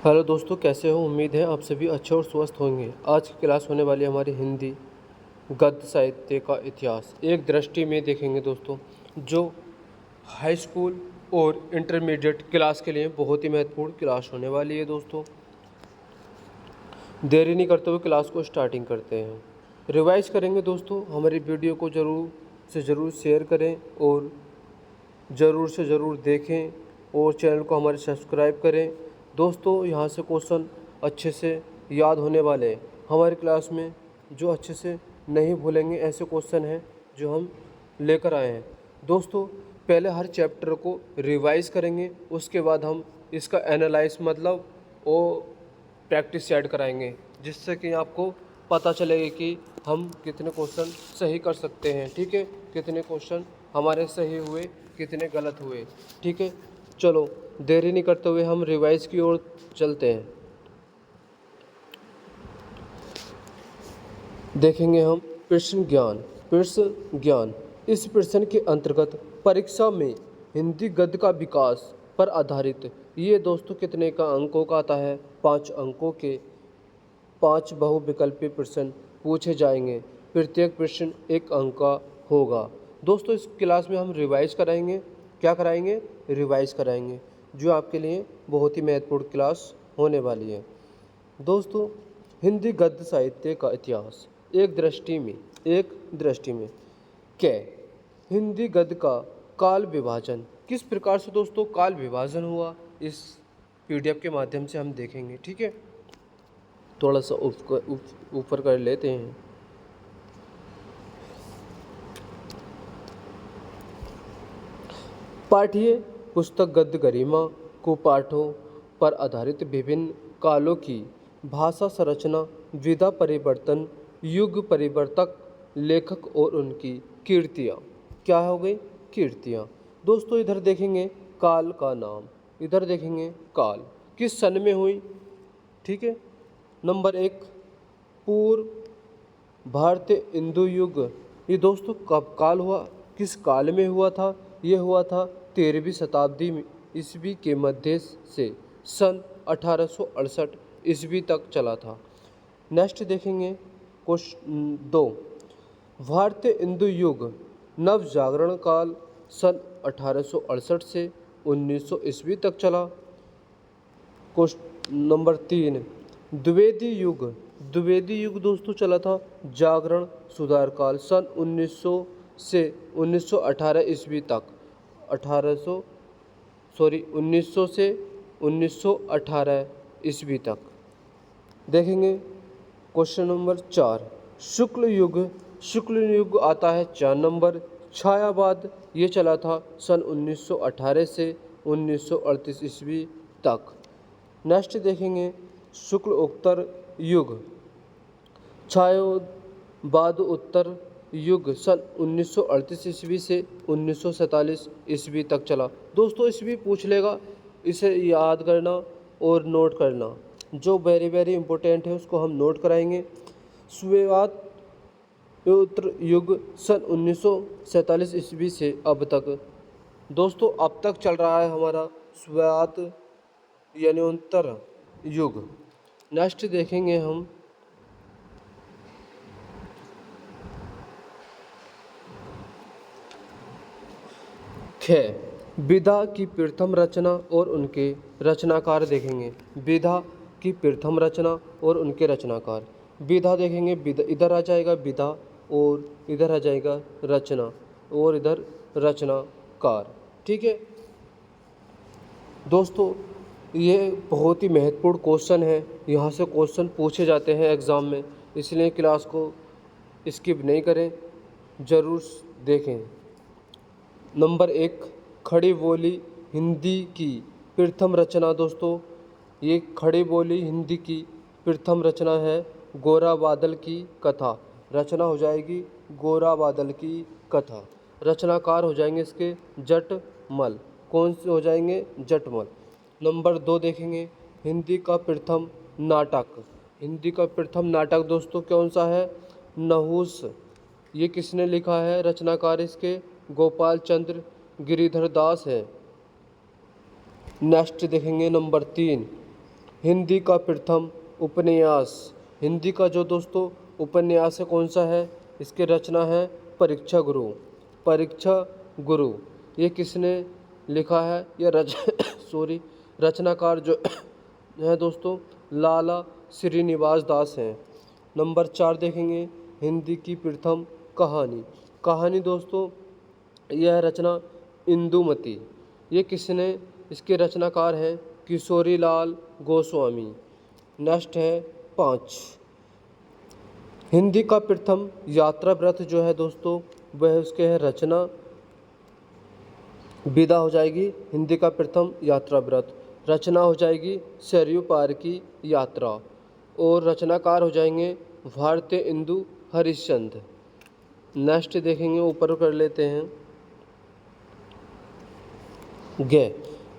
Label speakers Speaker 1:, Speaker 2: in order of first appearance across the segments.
Speaker 1: Hello दोस्तों, कैसे हो? उम्मीद है आप सभी अच्छे और स्वस्थ होंगे। आज की क्लास होने वाली हमारी हिंदी गद्य साहित्य का इतिहास एक दृष्टि में देखेंगे दोस्तों, जो हाई स्कूल और इंटरमीडिएट क्लास के लिए बहुत ही महत्वपूर्ण क्लास होने वाली है दोस्तों। देरी नहीं करते हुए क्लास को स्टार्टिंग करते हैं। रिवाइज करेंगे दोस्तों। हमारी वीडियो को ज़रूर से ज़रूर शेयर करें और ज़रूर से ज़रूर देखें और चैनल को हमारे सब्सक्राइब करें दोस्तों। यहाँ से क्वेश्चन अच्छे से याद होने वाले हैं हमारी क्लास में, जो अच्छे से नहीं भूलेंगे ऐसे क्वेश्चन हैं जो हम लेकर आए हैं दोस्तों। पहले हर चैप्टर को रिवाइज करेंगे, उसके बाद हम इसका एनालाइज मतलब वो प्रैक्टिस सेट कराएंगे, जिससे कि आपको पता चलेगा कि हम कितने क्वेश्चन सही कर सकते हैं। ठीक है, कितने क्वेश्चन हमारे सही हुए, कितने गलत हुए। ठीक है, चलो देरी नहीं करते हुए हम रिवाइज की ओर चलते हैं। देखेंगे हम प्रश्न ज्ञान। इस प्रश्न के अंतर्गत परीक्षा में हिंदी गद्य का विकास पर आधारित ये दोस्तों कितने का अंकों का आता है? 5 अंकों के 5 बहुविकल्पी प्रश्न पूछे जाएंगे। प्रत्येक प्रश्न 1 अंक का होगा दोस्तों। इस क्लास में हम रिवाइज कराएंगे। क्या कराएंगे? रिवाइज कराएंगे, जो आपके लिए बहुत ही महत्वपूर्ण क्लास होने वाली है दोस्तों। हिंदी गद्य साहित्य का इतिहास एक दृष्टि में क्या? हिंदी गद्य का काल विभाजन किस प्रकार से दोस्तों काल विभाजन हुआ, इस पीडीएफ के माध्यम से हम देखेंगे। ठीक है, थोड़ा सा ऊपर कर लेते हैं। पाठ्य पुस्तक गद्य गरिमा को पाठों पर आधारित विभिन्न कालों की भाषा संरचना, विधा परिवर्तन, युग परिवर्तक, लेखक और उनकी कीर्तियाँ। क्या हो गई? कीर्तियाँ दोस्तों। इधर देखेंगे काल का नाम, इधर देखेंगे काल किस सन में हुई। ठीक है, नंबर 1 पूर्व भारतीय हिंदू युग। ये दोस्तों कब काल हुआ, किस काल में हुआ था? ये हुआ था 13वीं शताब्दी ईस्वी के मध्य से सन 1868 ईस्वी तक चला था। नेक्स्ट देखेंगे क्वेश्चन 2 भारतीय हिंदू युग नव जागरण काल सन 1868 से 1900 ईस्वी तक चला। क्वेश्चन नंबर 3 द्विवेदी युग दोस्तों चला था जागरण सुधार काल सन 1900 से 1918 ईस्वी तक। 1900 से 1918 ईस्वी तक। देखेंगे क्वेश्चन नंबर 4 शुक्ल युग आता है 4 नंबर। छायावाद ये चला था सन 1918 से 1938 ईस्वी तक। नेक्स्ट देखेंगे शुक्ल उत्तर युग। छायावाद उत्तर युग सन 1938 ईस्वी से 1947 ईस्वी तक चला दोस्तों। ईस्वी पूछ लेगा, इसे याद करना और नोट करना, जो वेरी वेरी इंपॉर्टेंट है उसको हम नोट कराएंगे। शुरुआत उत्तर युग सन 1947 ईस्वी से अब तक दोस्तों, अब तक चल रहा है हमारा शुरुआत यानी उत्तर युग। नेक्स्ट देखेंगे हम विधा की प्रथम रचना और उनके रचनाकार। देखेंगे विधा की प्रथम रचना और उनके रचनाकार। विधा देखेंगे, विधा इधर आ जाएगा विधा, और इधर आ जाएगा रचना, और इधर रचनाकार। ठीक है दोस्तों, ये बहुत ही महत्वपूर्ण क्वेश्चन है। यहाँ से क्वेश्चन पूछे जाते हैं एग्ज़ाम में, इसलिए क्लास को स्किप नहीं करें, ज़रूर देखें। नंबर 1 खड़ी बोली हिंदी की प्रथम रचना दोस्तों। ये खड़ी बोली हिंदी की प्रथम रचना है गोरा बादल की कथा। रचना हो जाएगी गोरा बादल की कथा। रचनाकार हो जाएंगे इसके जटमल। कौन से हो जाएंगे? जटमल। नंबर 2 देखेंगे हिंदी का प्रथम नाटक। हिंदी का प्रथम नाटक दोस्तों कौन सा है? नहुस। ये किसने लिखा है? रचनाकार इसके गोपाल चंद्र गिरिधर दास है। नेक्स्ट देखेंगे नंबर 3 हिंदी का प्रथम उपन्यास, हिंदी का जो दोस्तों उपन्यास है कौन सा है, इसकी रचना है परीक्षा गुरु। परीक्षा गुरु ये किसने लिखा है, यह सॉरी रचनाकार जो है दोस्तों लाला श्रीनिवास दास हैं। नंबर 4 देखेंगे हिंदी की प्रथम कहानी। कहानी दोस्तों यह रचना इंदुमती, ये किसने, इसके रचनाकार हैं किशोरी लाल गोस्वामी। नेक्स्ट है 5, हिंदी का प्रथम यात्रा व्रत जो है दोस्तों वह उसके है रचना, विदा हो जाएगी हिंदी का प्रथम यात्रा व्रत, रचना हो जाएगी सरयू पार की यात्रा, और रचनाकार हो जाएंगे भारतीय इंदु हरिश्चंद्र। नेक्स्ट देखेंगे, ऊपर कर लेते हैं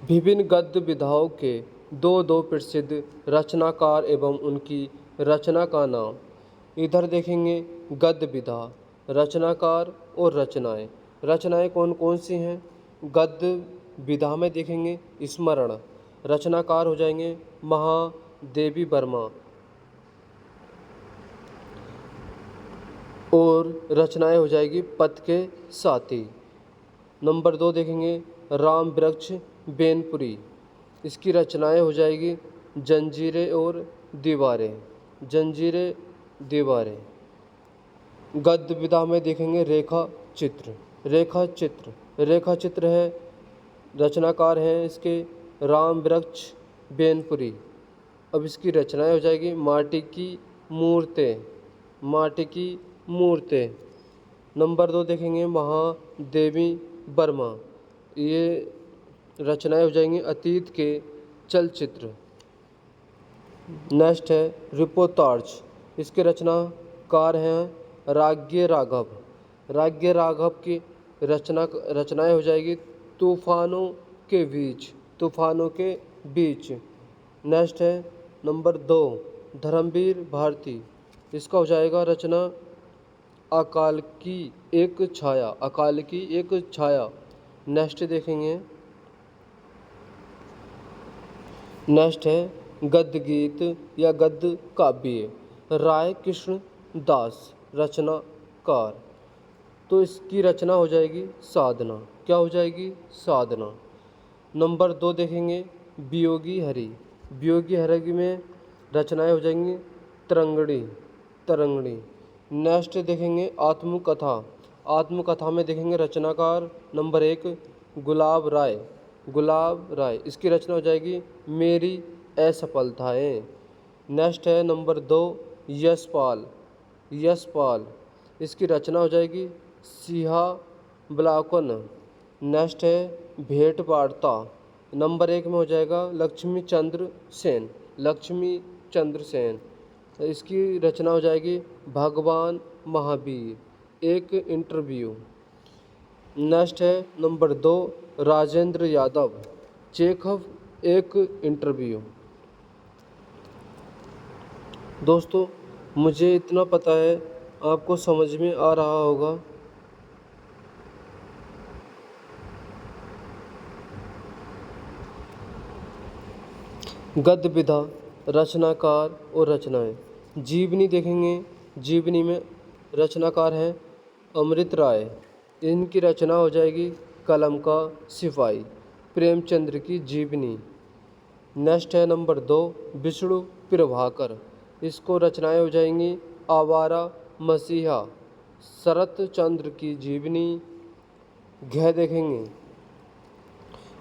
Speaker 1: विभिन्न गद्य विधाओं के दो प्रसिद्ध रचनाकार एवं उनकी रचना का नाम। इधर देखेंगे गद्य विधा, रचनाकार और रचनाएं। रचनाएं कौन कौन सी हैं, गद्य विधा में देखेंगे स्मरण, रचनाकार हो जाएंगे महादेवी वर्मा, और रचनाएं हो जाएगी पद के साथी। नंबर 2 देखेंगे राम वृक्ष बेनपुरी, इसकी रचनाएं हो जाएगी जंजीरें और दीवारें, जंजीरें दीवारें। गद्य विधा में देखेंगे रेखा चित्र, रेखा चित्र, रेखा चित्र है, रचनाकार हैं इसके राम वृक्ष बेनपुरी। अब इसकी रचनाएं हो जाएगी माटी की मूर्तें, माटी की मूर्तें। नंबर 2 देखेंगे महादेवी वर्मा, ये रचनाएं हो जाएंगी अतीत के चलचित्र। नेक्स्ट है रिपोर्टाज, इसके रचनाकार हैं राज्ञ राघव, राज्ञ राघव की रचनाएं हो जाएगी तूफानों के बीच, तूफानों के बीच। नेक्स्ट है नंबर 2 धर्मवीर भारती, इसका हो जाएगा रचना अकाल की एक छाया, अकाल की एक छाया। नेक्स्ट देखेंगे, नेक्स्ट है गद्य गीत या गद्य काव्य, राय कृष्ण दास रचनाकार, तो इसकी रचना हो जाएगी साधना, क्या हो जाएगी साधना। नंबर 2 देखेंगे वियोगी हरि, वियोगी हरि में रचनाएं हो जाएंगी तरंगड़ी, तरंगड़ी। नेक्स्ट देखेंगे आत्मकथा, आत्मकथा में देखेंगे रचनाकार नंबर 1 गुलाब राय, गुलाब राय, इसकी रचना हो जाएगी मेरी असफलताएं। नेक्स्ट है नंबर 2 यशपाल, यशपाल, इसकी रचना हो जाएगी सिंहावलोकन। नेक्स्ट है भेंट वार्ता, नंबर 1 में हो जाएगा लक्ष्मी चंद्र सेन, लक्ष्मी चंद्र सेन, इसकी रचना हो जाएगी भगवान महावीर एक इंटरव्यू। नेक्स्ट है नंबर 2 राजेंद्र यादव, चेखव एक इंटरव्यू। दोस्तों मुझे इतना पता है आपको समझ में आ रहा होगा। गद्य विधा, रचनाकार और रचनाएं। जीवनी देखेंगे, जीवनी में रचनाकार हैं अमृत राय, इनकी रचना हो जाएगी कलम का सिपाही, प्रेमचंद्र की जीवनी। नेक्स्ट है नंबर 2 विष्णु प्रभाकर, इसको रचनाएं हो जाएंगी आवारा मसीहा, शरत चंद्र की जीवनी। घ देखेंगे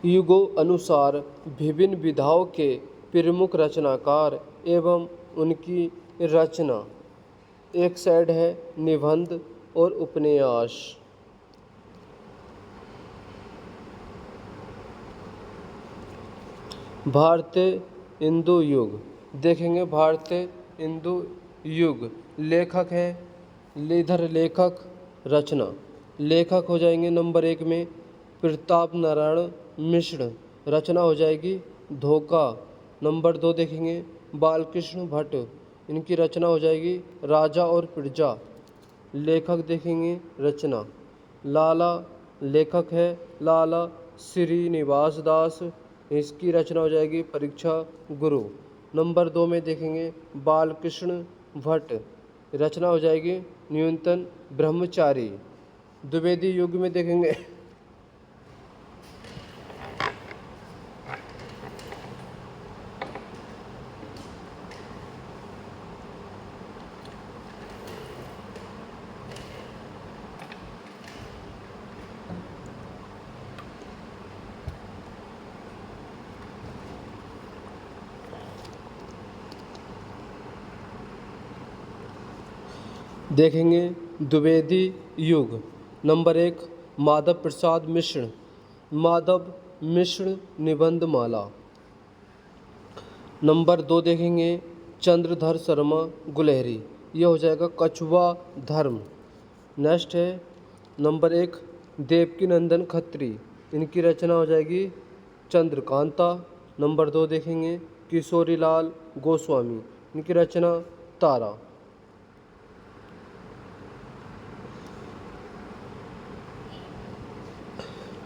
Speaker 1: युगों अनुसार विभिन्न विधाओं के प्रमुख रचनाकार एवं उनकी रचना। एक साइड है निबंध और उपन्यास। भारतीय हिंदू युग देखेंगे, भारतीय हिंदू युग लेखक है, इधर लेखक रचना, लेखक हो जाएंगे नंबर 1 में प्रताप नारायण मिश्र, रचना हो जाएगी धोखा। नंबर 2 देखेंगे बालकृष्ण भट्ट, इनकी रचना हो जाएगी राजा और प्रजा। लेखक देखेंगे रचना लाला, लेखक है लाला श्रीनिवास दास, इसकी रचना हो जाएगी परीक्षा गुरु। नंबर 2 में देखेंगे बालकृष्ण भट्ट, रचना हो जाएगी न्यूनतम ब्रह्मचारी। द्विवेदी युग में देखेंगे देखेंगे द्विवेदी युग। नंबर 1 माधव प्रसाद मिश्र, माधव मिश्र निबंधमाला। नंबर 2 देखेंगे चंद्रधर शर्मा गुलेरी, ये हो जाएगा कछुआ धर्म। नेक्स्ट है नंबर 1 देवकी नंदन खत्री, इनकी रचना हो जाएगी चंद्रकांता। नंबर 2 देखेंगे किशोरी लाल गोस्वामी, इनकी रचना तारा।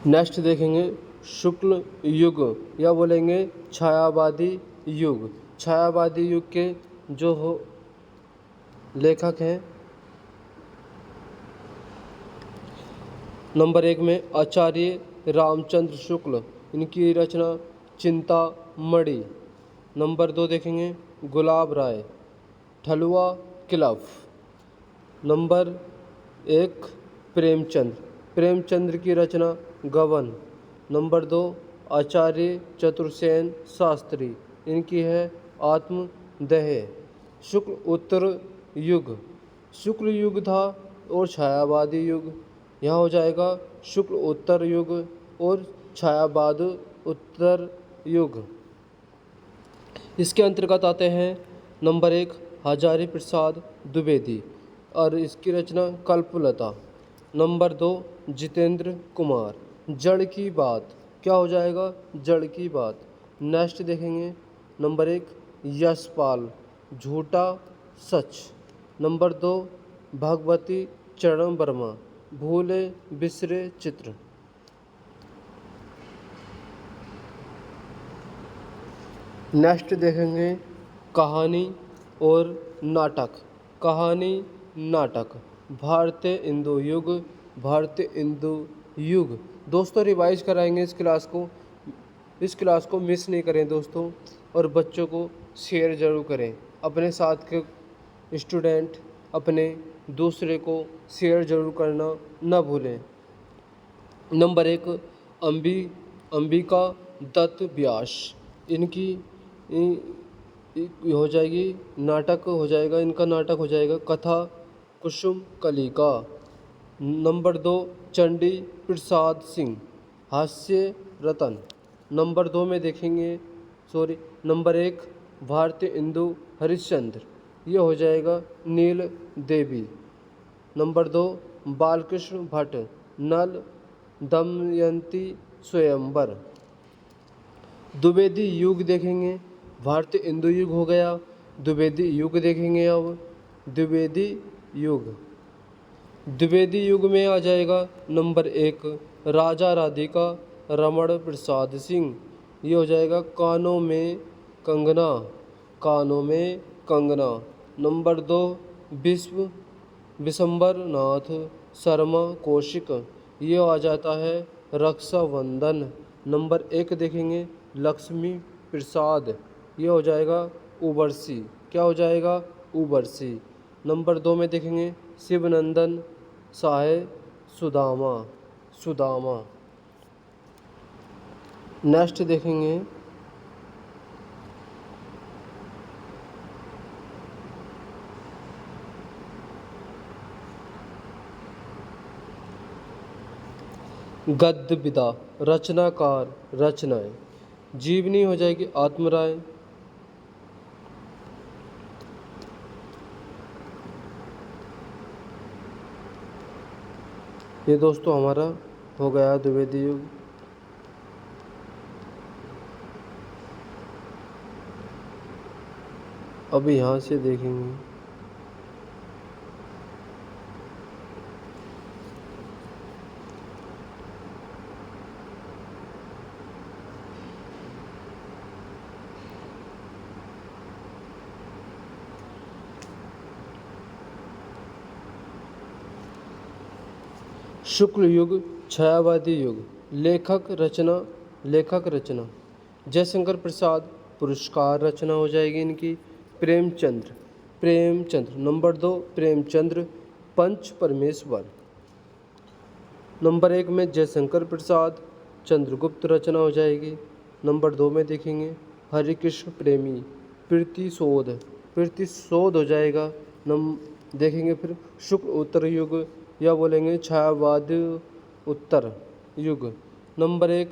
Speaker 1: नेक्स्ट देखेंगे शुक्ल युग या बोलेंगे छायावादी युग। छायावादी युग के जो लेखक हैं नंबर 1 में आचार्य रामचंद्र शुक्ल, इनकी रचना चिंतामणि। नंबर 2 देखेंगे गुलाब राय ठलुआ किलफ। नंबर 1 प्रेमचंद, प्रेमचंद्र की रचना गबन। नंबर 2 आचार्य चतुर्सेन शास्त्री, इनकी है आत्मदह। शुक्ल उत्तर युग, शुक्ल युग था और छायावादी युग, यहाँ हो जाएगा शुक्ल उत्तर युग और छायावाद उत्तर युग। इसके अंतर्गत आते हैं नंबर 1 हजारी प्रसाद द्विवेदी और इसकी रचना कल्पलता। नंबर 2 जितेंद्र कुमार जड़ की बात, क्या हो जाएगा जड़ की बात। नेक्स्ट देखेंगे नंबर 1 यशपाल झूठा सच। नंबर 2 भगवती चरण वर्मा भूले बिसरे चित्र। नेक्स्ट देखेंगे कहानी और नाटक। कहानी नाटक भारतीय इंदु युग, भारतीय इंदु युग। दोस्तों रिवाइज कराएंगे इस क्लास को मिस नहीं करें दोस्तों, और बच्चों को शेयर ज़रूर करें। अपने साथ के स्टूडेंट अपने दूसरे को शेयर ज़रूर करना न भूलें। नंबर 1 अंबिका दत्त व्यास, इनकी हो जाएगी नाटक हो जाएगा, इनका नाटक हो जाएगा कथा कुसुम कलिका। नंबर 2 चंडी प्रसाद सिंह हास्य रतन। नंबर 2 में देखेंगे नंबर 1 भारतीय इंदु हरिश्चंद्र, ये हो जाएगा नील देवी। नंबर 2 बालकृष्ण भट्ट नल दमयंती स्वयंवर। द्विवेदी युग देखेंगे, भारतीय इंदु युग हो गया, द्विवेदी युग देखेंगे। अब द्विवेदी युग, द्विवेदी युग में आ जाएगा नंबर 1 राजा राधिका रमण प्रसाद सिंह, ये हो जाएगा कानों में कंगना, कानों में कंगना। नंबर 2 विशंबर नाथ शर्मा कौशिक, ये आ जाता है रक्षाबंधन। नंबर 1 देखेंगे लक्ष्मी प्रसाद, ये हो जाएगा उबरसी, क्या हो जाएगा उबरसी। नंबर 2 में देखेंगे शिवनंदन साहे सुदामा, सुदामा। नेक्स्ट देखेंगे गद्य विदा रचनाकार रचनाएं। जीवनी हो जाएगी आत्मराय। ये दोस्तों हमारा हो गया द्विवेदी युग। अभी यहाँ से देखेंगे शुक्ल युग, छायावादी युग। लेखक रचना जयशंकर प्रसाद। पुरस्कार रचना हो जाएगी इनकी प्रेमचंद्र। नंबर 2 प्रेमचंद्र पंच परमेश्वर। नंबर 1 में जयशंकर प्रसाद चंद्रगुप्त रचना हो जाएगी। नंबर 2 में देखेंगे हरिकृष्ण प्रेमी प्रीतिशोध हो जाएगा। देखेंगे फिर शुक्ल उत्तर युग या बोलेंगे छायावाद उत्तर युग। नंबर 1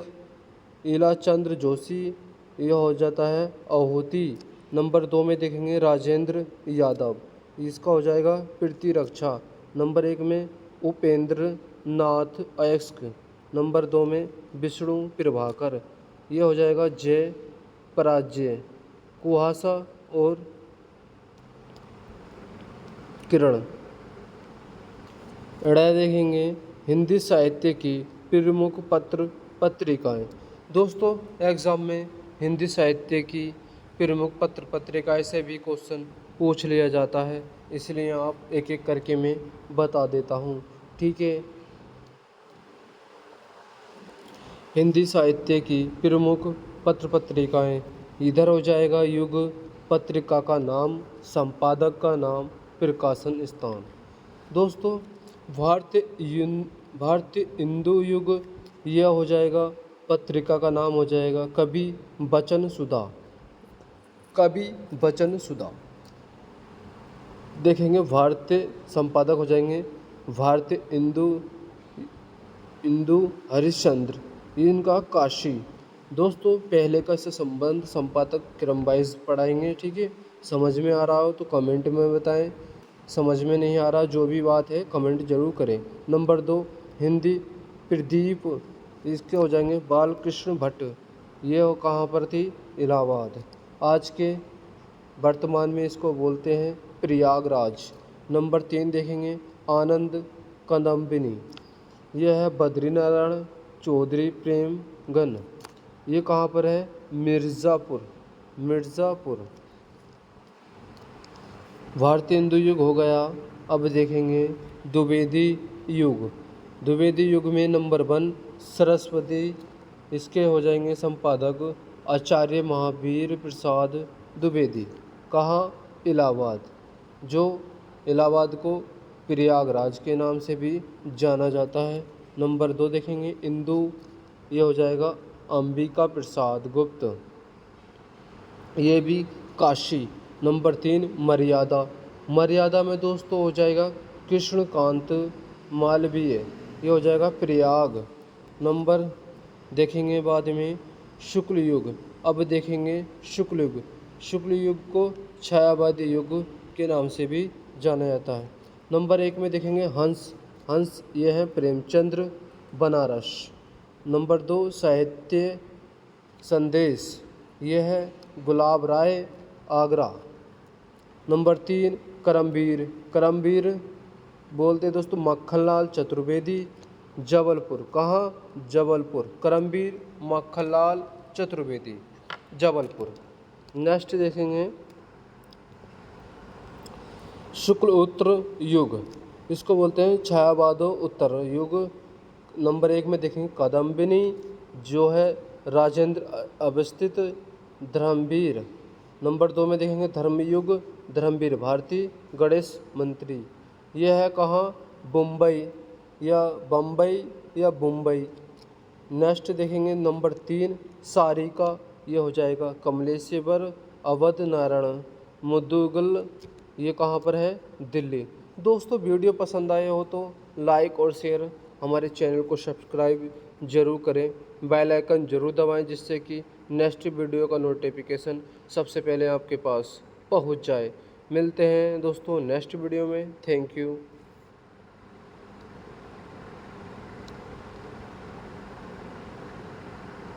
Speaker 1: ईलाचंद्र जोशी, यह हो जाता है आहुति। नंबर 2 में देखेंगे राजेंद्र यादव, इसका हो जाएगा प्रतिरक्षा। नंबर 1 में उपेंद्र नाथ अयस्क। नंबर 2 में विष्णु प्रभाकर, यह हो जाएगा जय पराजय। कुहासा और किरण। अड़ा देखेंगे हिंदी साहित्य की प्रमुख पत्रिकाएं। दोस्तों एग्ज़ाम में हिंदी साहित्य की प्रमुख पत्रिकाएं से भी क्वेश्चन पूछ लिया जाता है, इसलिए आप एक एक करके मैं बता देता हूँ, ठीक है। हिंदी साहित्य की प्रमुख पत्रिकाएं, इधर हो जाएगा युग, पत्रिका का नाम, संपादक का नाम, प्रकाशन स्थान। दोस्तों भारतीय हिंदू युग, यह हो जाएगा पत्रिका का नाम हो जाएगा कवि बचन सुधा। देखेंगे भारतीय संपादक हो जाएंगे भारतीय हिंदू हरिश्चंद्र, इनका काशी। दोस्तों पहले का इससे संबंध संपादक क्रम वाइज पढ़ाएंगे, ठीक है। समझ में आ रहा हो तो कमेंट में बताएं, समझ में नहीं आ रहा जो भी बात है कमेंट जरूर करें। नंबर 2 हिंदी प्रदीप, इसके हो जाएंगे बालकृष्ण भट्ट, ये हो कहाँ पर थी, इलाहाबाद। आज के वर्तमान में इसको बोलते हैं प्रयागराज। नंबर 3 देखेंगे आनंद कदम्बिनी, यह है बद्रीनारायण चौधरी प्रेमगन, ये कहाँ पर है, मिर्ज़ापुर। भारतीय हिंदू युग हो गया। अब देखेंगे द्विवेदी युग में नंबर 1 सरस्वती, इसके हो जाएंगे संपादक आचार्य महावीर प्रसाद द्विवेदी, कहाँ, इलाहाबाद, जो इलाहाबाद को प्रयागराज के नाम से भी जाना जाता है। नंबर 2 देखेंगे हिंदू, ये हो जाएगा अंबिका प्रसाद गुप्त, ये भी काशी। नंबर 3 मर्यादा में दोस्तों हो जाएगा कृष्णकांत मालवीय, ये हो जाएगा प्रयाग। नंबर देखेंगे बाद में शुक्ल युग। अब देखेंगे शुक्ल युग को छायावादी युग के नाम से भी जाना जाता है। नंबर 1 में देखेंगे हंस, ये है प्रेमचंद्र बनारस। नंबर 2 साहित्य संदेश, यह है गुलाब राय आगरा। नंबर 3 करमवीर बोलते दोस्तों मक्खनलाल चतुर्वेदी, जबलपुर, कहाँ, जबलपुर, करमवीर मक्खनलाल चतुर्वेदी, जबलपुर। नेक्स्ट देखेंगे शुक्ल उत्तर युग, इसको बोलते हैं छायावादो उत्तर युग। नंबर 1 में देखेंगे कदम्बिनी, जो है राजेंद्र अवस्थित धर्मवीर। नंबर 2 में देखेंगे धर्मयुग, धर्मवीर भारती गणेश मंत्री, यह है कहाँ, बम्बई या मुंबई। नेक्स्ट देखेंगे नंबर 3 सारिका, यह हो जाएगा कमलेश्वर अवध नारायण मुदुगल, ये कहाँ पर है, दिल्ली। दोस्तों वीडियो पसंद आए हो तो लाइक और शेयर, हमारे चैनल को सब्सक्राइब जरूर करें, बेल आइकन जरूर दबाएं, जिससे कि नेक्स्ट वीडियो का नोटिफिकेशन सबसे पहले आपके पास पहुंच जाए। मिलते हैं दोस्तों नेक्स्ट वीडियो में। Thank you.